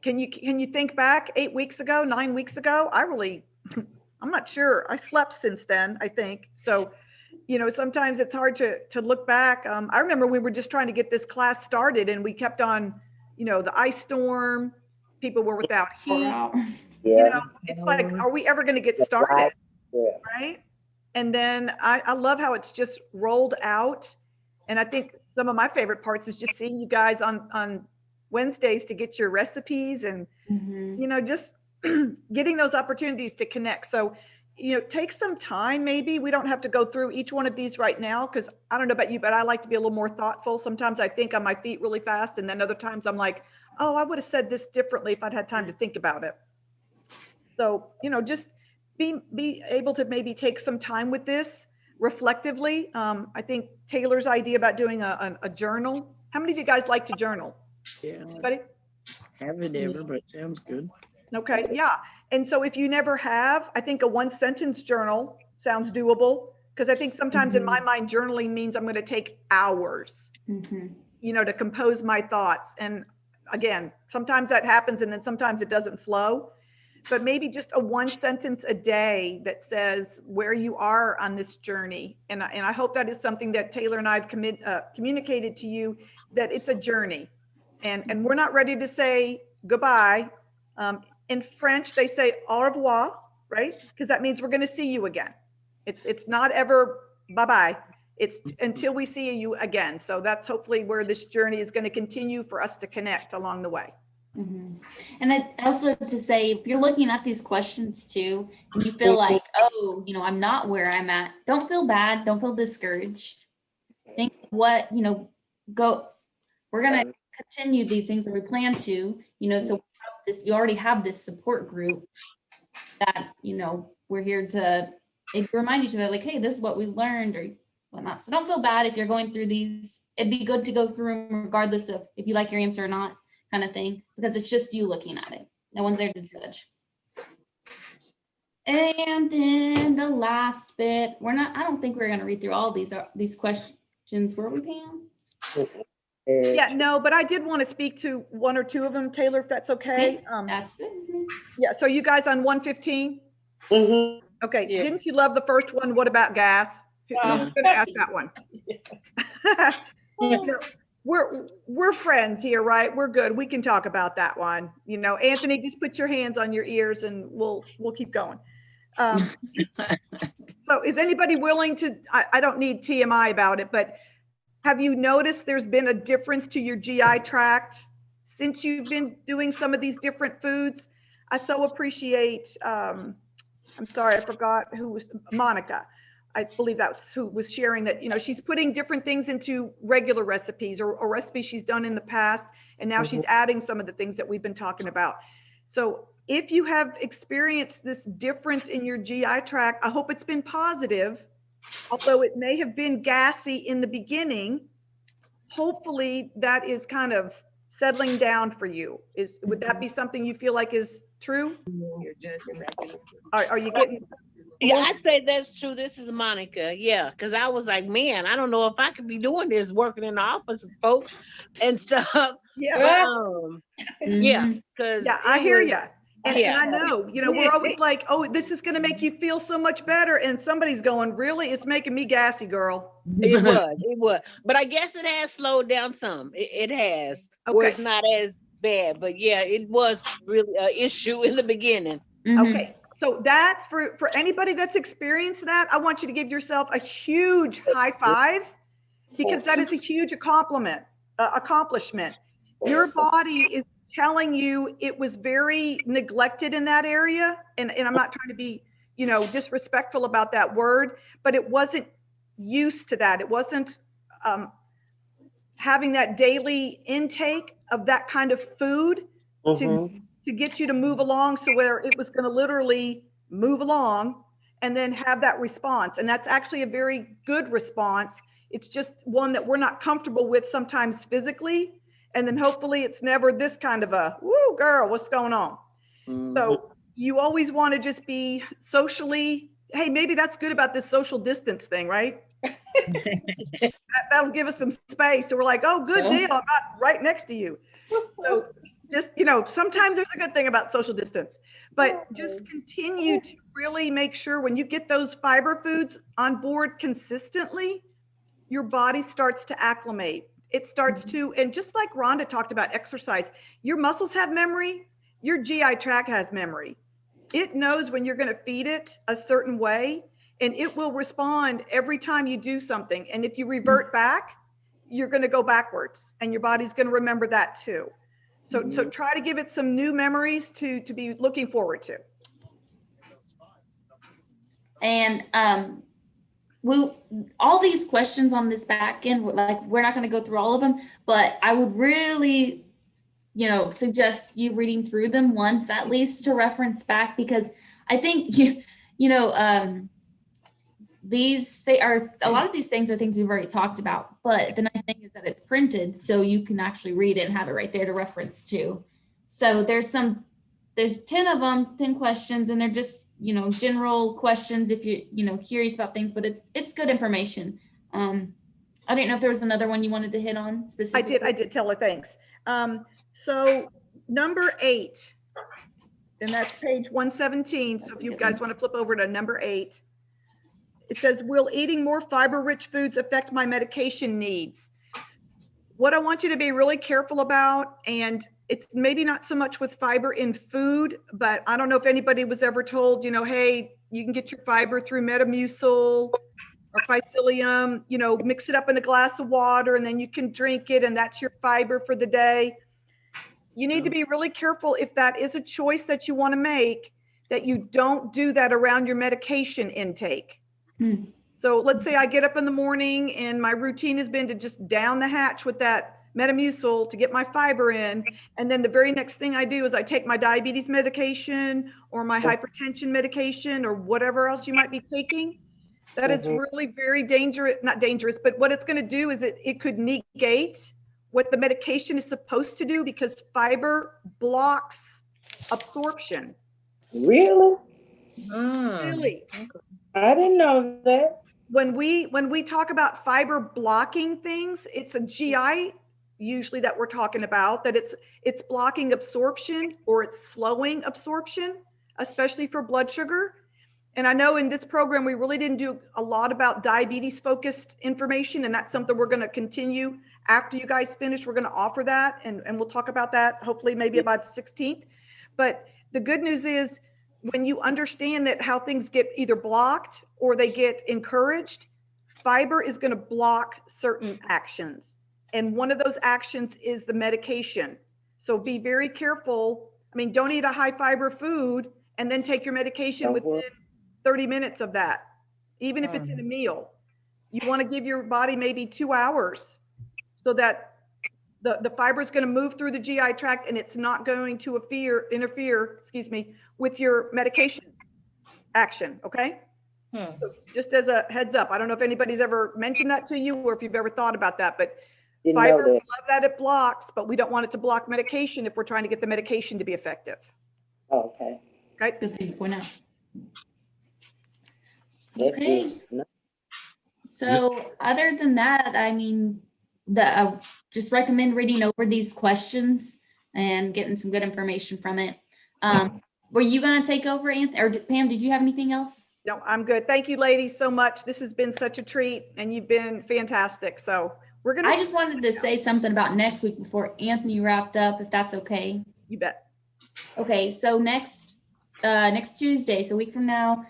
Can you think back 8 weeks ago, 9 weeks ago? I'm not sure. I slept since then, I think. So, you know, sometimes it's hard to look back. I remember we were just trying to get this class started and we kept on, you know, the ice storm, people were without heat. You know, it's like, are we ever going to get started? Right. And then I love how it's just rolled out. And I think some of my favorite parts is just seeing you guys on Wednesdays to get your recipes and, you know, just getting those opportunities to connect. So, you know, take some time. Maybe we don't have to go through each one of these right now, because I don't know about you, but I like to be a little more thoughtful. Sometimes I think on my feet really fast. And then other times I'm like, oh, I would have said this differently if I'd had time to think about it. So, you know, just be able to maybe take some time with this reflectively. I think Taylor's idea about doing a journal. How many of you guys like to journal? Yeah. Anybody? Haven't ever, but it sounds good. Okay, yeah. And so if you never have, I think a 1-sentence journal sounds doable, because I think sometimes in my mind, journaling means I'm going to take hours, you know, to compose my thoughts. And again, sometimes that happens and then sometimes it doesn't flow. But maybe just a 1 sentence a day that says where you are on this journey. And I hope that is something that Taylor and I've communicated to you, that it's a journey. And we're not ready to say goodbye. In French, they say au revoir, right? Because that means we're going to see you again. It's not ever bye-bye. It's until we see you again. So that's hopefully where this journey is going to continue for us to connect along the way. And I also to say, if you're looking at these questions too, and you feel like, oh, you know, I'm not where I'm at, don't feel bad. Don't feel discouraged. Think what, you know, we're going to continue these things that we plan to, you know, so you already have this support group that, you know, we're here to remind each other like, hey, this is what we learned or whatnot. So don't feel bad if you're going through these. It'd be good to go through them regardless of if you like your answer or not, kind of thing, because it's just you looking at it. No one's there to judge. And then the last bit, I don't think we're going to read through all these questions, were we, Pam? Yeah, no, but I did want to speak to 1 or 2 of them, Taylor, if that's okay. That's good. Yeah, so you guys on 115? Okay, Yeah. Didn't you love the first one? What about gas? I'm going to ask that one. You know, we're friends here, right? We're good. We can talk about that one. You know, Anthony, just put your hands on your ears and we'll keep going. So is anybody willing to, I don't need TMI about it, but have you noticed there's been a difference to your GI tract since you've been doing some of these different foods? I so appreciate, I'm sorry, I forgot who was, Monica. I believe that's who was sharing that, you know, she's putting different things into regular recipes or recipes she's done in the past. And now she's adding some of the things that we've been talking about. So if you have experienced this difference in your GI tract, I hope it's been positive. Although it may have been gassy in the beginning, hopefully that is kind of settling down for you. Would that be something you feel like is true? Are you getting Yeah, I say that's true. This is Monica. Yeah, because I was like, man, I don't know if I could be doing this, working in the office, folks, and stuff. Yeah. But, yeah, because Yeah, I hear you. And Yeah. I know, we're always like, oh, this is going to make you feel so much better. And somebody's going, really? It's making me gassy, girl. It was. But I guess it has slowed down some. It has. Where it's not as bad. But yeah, it was really an issue in the beginning. Okay. So that for anybody that's experienced that, I want you to give yourself a huge high five, because that is a huge accomplishment. Your body is telling you it was very neglected in that area. And I'm not trying to be, disrespectful about that word, but it wasn't used to that. It wasn't having that daily intake of that kind of food to get you to move along, so where it was going to literally move along and then have that response. And that's actually a very good response. It's just one that we're not comfortable with sometimes physically. And then hopefully it's never this kind of a, woo, girl, what's going on? So you always want to just be socially, hey, maybe that's good about this social distance thing, right? That'll give us some space. So we're like, oh, good deal. I'm not right next to you. So just, sometimes there's a good thing about social distance, but just continue to really make sure when you get those fiber foods on board consistently, your body starts to acclimate. It starts to, and just like Rhonda talked about exercise, your muscles have memory, your GI tract has memory. It knows when you're going to feed it a certain way, and it will respond every time you do something. And if you revert back, you're going to go backwards, and your body's going to remember that too. So try to give it some new memories to be looking forward to. And all these questions on this back end, like, we're not going to go through all of them, but I would really, suggest you reading through them once at least to reference back, because I think, a lot of these things are things we've already talked about, but the nice thing is that it's printed, so you can actually read it and have it right there to reference to. So there's 10 of them, 10 questions, and they're just, general questions if you're, curious about things, but it's good information. I didn't know if there was another one you wanted to hit on specifically. I did tell her, thanks. So number 8, and that's page 117. So if you guys want to flip over to number 8, it says, will eating more fiber-rich foods affect my medication needs? What I want you to be really careful about, and it's maybe not so much with fiber in food, but I don't know if anybody was ever told, hey, you can get your fiber through Metamucil or Psyllium, mix it up in a glass of water and then you can drink it and that's your fiber for the day. You need to be really careful if that is a choice that you want to make, that you don't do that around your medication intake. So let's say I get up in the morning and my routine has been to just down the hatch with that Metamucil to get my fiber in. And then the very next thing I do is I take my diabetes medication or my hypertension medication or whatever else you might be taking. That is really very dangerous, not dangerous, but what it's going to do is it could negate what the medication is supposed to do, because fiber blocks absorption. Really? Really? I didn't know that. When we talk about fiber blocking things, it's a GI usually that we're talking about, that it's blocking absorption or it's slowing absorption, especially for blood sugar. And I know in this program, we really didn't do a lot about diabetes focused information. And that's something we're going to continue after you guys finish. We're going to offer that and we'll talk about that hopefully maybe about the 16th. But the good news is when you understand that how things get either blocked or they get encouraged, fiber is going to block certain actions. And one of those actions is the medication. So be very careful. I mean, don't eat a high fiber food and then take your medication within 30 minutes of that, even if it's in a meal. You want to give your body maybe 2 hours so that the fiber is going to move through the GI tract and it's not going to interfere, with your medication action, okay? So just as a heads up, I don't know if anybody's ever mentioned that to you or if you've ever thought about that, but fiber, we love that it blocks, but we don't want it to block medication if we're trying to get the medication to be effective. Okay. Okay. Good thing to point out. That's Okay. good. So other than that, I mean, just recommend reading over these questions and getting some good information from it. Were you going to take over, Anthony, or Pam, did you have anything else? No, I'm good. Thank you, ladies, so much. This has been such a treat, and you've been fantastic. So we're going to. I just wanted to say something about next week before Anthony wrapped up, if that's okay. You bet. Okay, so next Tuesday, so a week from now,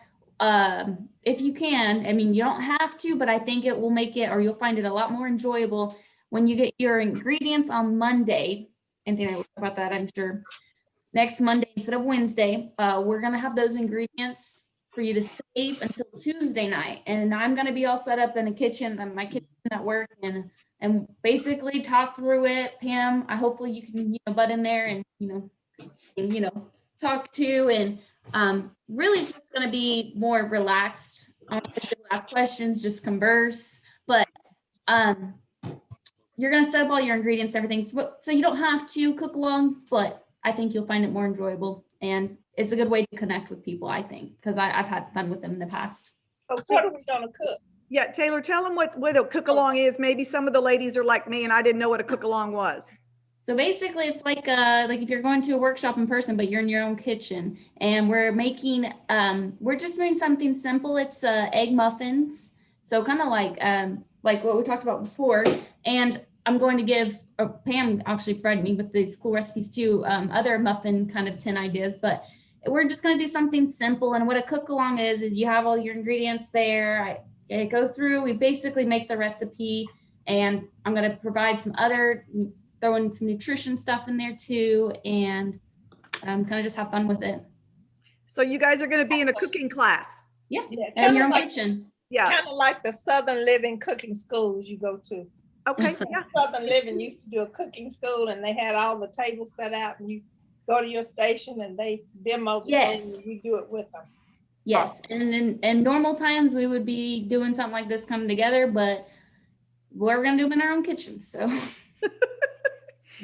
if you can, I mean, you don't have to, but I think it will make it, or you'll find it a lot more enjoyable when you get your ingredients on Monday. Anthony and I will talk about that, I'm sure. Next Monday instead of Wednesday, we're gonna have those ingredients for you to save until Tuesday night, and I'm gonna be all set up in a kitchen, my kitchen at work, and basically talk through it. Pam, I hopefully you can butt in there and talk to, and really it's just going to be more relaxed. I want to ask questions, just converse, but you're going to set up all your ingredients and everything, so you don't have to cook along, but I think you'll find it more enjoyable, and it's a good way to connect with people, I think, because I've had fun with them in the past. So what are we going to cook? Yeah, Taylor, tell them what a cook along is. Maybe some of the ladies are like me and I didn't know what a cook along was. So basically it's like if you're going to a workshop in person, but you're in your own kitchen, and we're making, we're just doing something simple. It's egg muffins. So kind of like what we talked about before. And I'm going to give, Pam actually provided me with these cool recipes too, other muffin kind of tin ideas, but we're just going to do something simple. And what a cook along is you have all your ingredients there. I go through, we basically make the recipe, and I'm going to provide some other, throw in some nutrition stuff in there too, and kind of just have fun with it. So you guys are going to be in a cooking class. Yeah, and your own kitchen. Yeah. Kind of like the Southern Living cooking schools you go to. Okay, yeah. Southern Living used to do a cooking school, and they had all the tables set out, and you go to your station and they demo the thing, and you do it with them. Yes, and in normal times we would be doing something like this coming together, but we're going to do them in our own kitchen, so.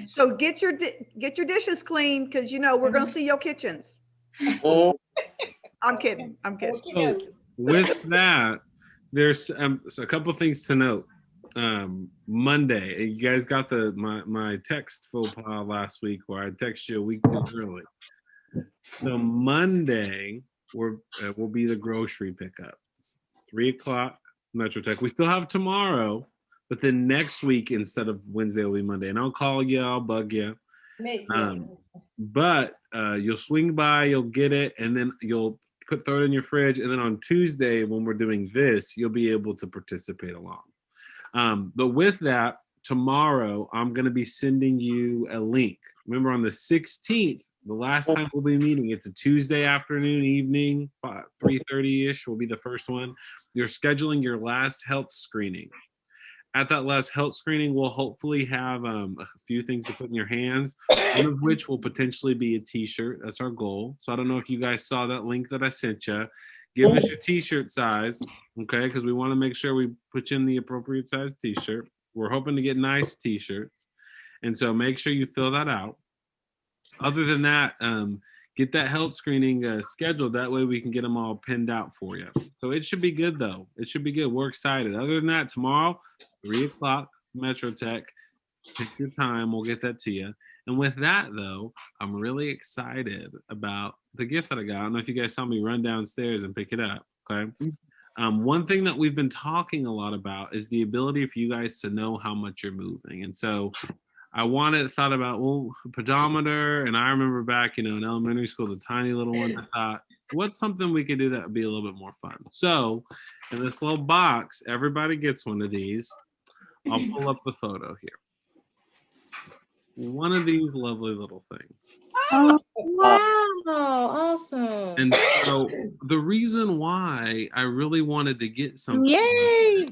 So get your dishes clean, because we're going to see your kitchens. I'm kidding. So with that, there's a couple things to note. Monday, you guys got my text faux pas last week where I texted you a week too early. So Monday will be the grocery pickup. It's 3:00 Metro Tech. We still have tomorrow, but then next week instead of Wednesday will be Monday, and I'll call you, I'll bug you. But you'll swing by, you'll get it, and then you'll throw it in your fridge, and then on Tuesday when we're doing this, you'll be able to participate along. But with that, tomorrow I'm going to be sending you a link. Remember, on the 16th, the last time we'll be meeting, it's a Tuesday afternoon, evening, 3:30-ish will be the first one. You're scheduling your last health screening. At that last health screening, we'll hopefully have a few things to put in your hands, one of which will potentially be a t-shirt. That's our goal. So I don't know if you guys saw that link that I sent you. Give us your t-shirt size, okay? Because we want to make sure we put you in the appropriate size t-shirt. We're hoping to get nice t-shirts. And so make sure you fill that out. Other than that, get that health screening scheduled. That way we can get them all pinned out for you. So it should be good, though. It should be good. We're excited. Other than that, tomorrow, 3:00 Metro Tech. Pick your time. We'll get that to you. And with that, though, I'm really excited about the gift that I got. I don't know if you guys saw me run downstairs and pick it up, okay? One thing that we've been talking a lot about is the ability for you guys to know how much you're moving. And so I thought about, a pedometer. And I remember back, in elementary school, the tiny little one, I thought, what's something we could do that would be a little bit more fun? So in this little box, everybody gets one of these. I'll pull up the photo here. One of these lovely little things. Oh, wow, awesome. And so the reason why I really wanted to get something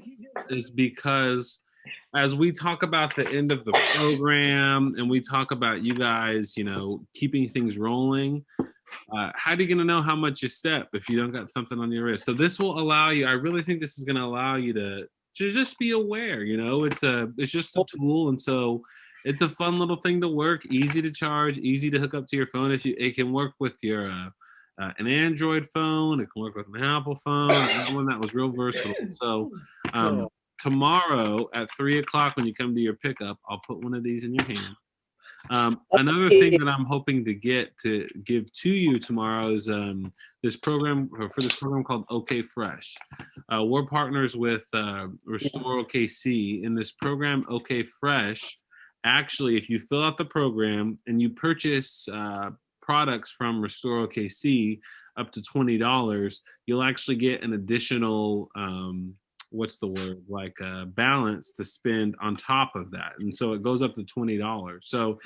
is because as we talk about the end of the program and we talk about you guys, keeping things rolling, how are you going to know how much you step if you don't got something on your wrist? So this will allow you, I really think this is going to allow you to just be aware, it's just a tool. And so it's a fun little thing to work, easy to charge, easy to hook up to your phone. It can work with your an Android phone. It can work with an Apple phone. That one that was real versatile. So tomorrow at 3 o'clock when you come to your pickup, I'll put one of these in your hand. Another thing that I'm hoping to give to you tomorrow is this program called OK Fresh. We're partners with Restore OKC. In this program, OK Fresh, actually, if you fill out the program and you purchase products from Restore OKC up to $20, you'll actually get an additional balance to spend on top of that. And so it goes up to $20. So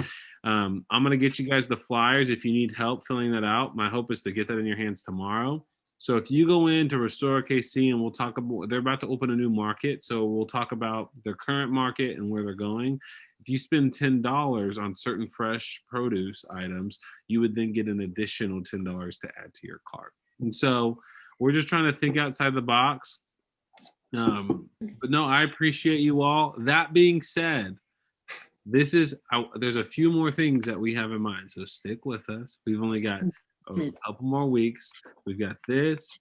I'm going to get you guys the flyers if you need help filling that out. My hope is to get that in your hands tomorrow. So if you go into Restore KC, and we'll talk about, they're about to open a new market. So we'll talk about their current market and where they're going. If you spend $10 on certain fresh produce items, you would then get an additional $10 to add to your cart. And so we're just trying to think outside the box. But no, I appreciate you all. That being said, there's a few more things that we have in mind, so stick with us. We've only got a couple more weeks. We've got this.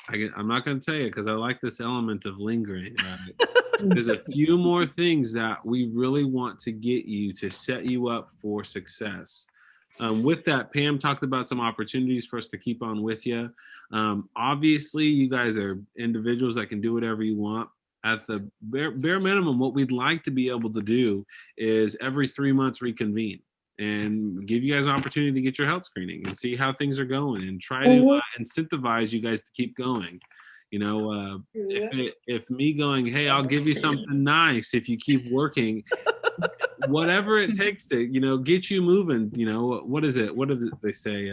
I'm not going to tell you because I like this element of lingering. Right? There's a few more things that we really want to get you to set you up for success. With that, Pam talked about some opportunities for us to keep on with you. Obviously, you guys are individuals that can do whatever you want. At the bare minimum, what we'd like to be able to do is every 3 months reconvene and give you guys an opportunity to get your health screening and see how things are going and try to incentivize you guys to keep going. You know, if me going, hey, I'll give you something nice if you keep working, whatever it takes to, get you moving. What is it? What do they say?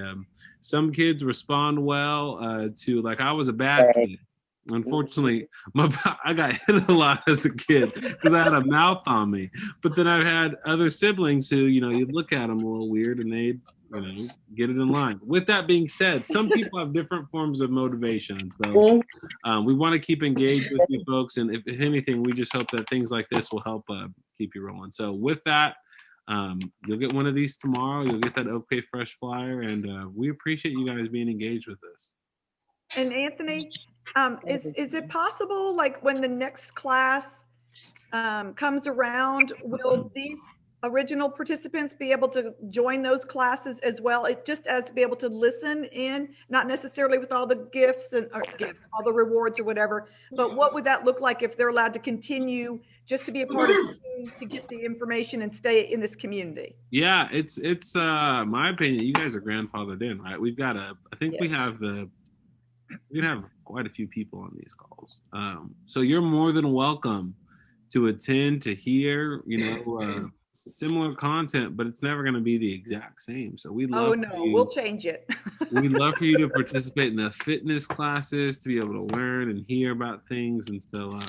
Some kids respond well to, like, I was a bad kid. Unfortunately, I got hit a lot as a kid because I had a mouth on me. But then I've had other siblings who, you look at them a little weird and they, get it in line. With that being said, some people have different forms of motivation. So we want to keep engaged with you folks. And if anything, we just hope that things like this will help keep you rolling. So with that, you'll get one of these tomorrow. You'll get that OK Fresh flyer. And we appreciate you guys being engaged with this. And Anthony, is it possible, like, when the next class comes around, will these original participants be able to join those classes as well? It just as to be able to listen in, not necessarily with all the gifts, all the rewards or whatever, but what would that look like if they're allowed to continue just to be a part of the team, to get the information and stay in this community? Yeah, it's my opinion, you guys are grandfathered in, right? We've got we have quite a few people on these calls. So you're more than welcome to attend, to hear, similar content, but it's never going to be the exact same. So we'll change it. We'd love for you to participate in the fitness classes, to be able to learn and hear about things. And so,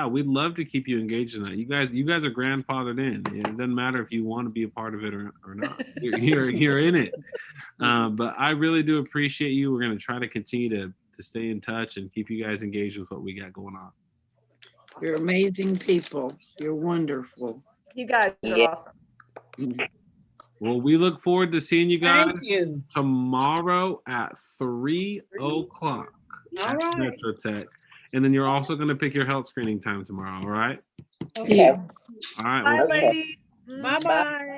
we'd love to keep you engaged in that. You guys are grandfathered in. It doesn't matter if you want to be a part of it or not. You're in it. But I really do appreciate you. We're going to try to continue to stay in touch and keep you guys engaged with what we got going on. You're amazing people. You're wonderful. You guys are awesome. Well, we look forward to seeing you guys tomorrow at 3 o'clock at Metro Tech. And then you're also going to pick your health screening time tomorrow, all right? Okay. All right. Bye, ladies. Bye-bye.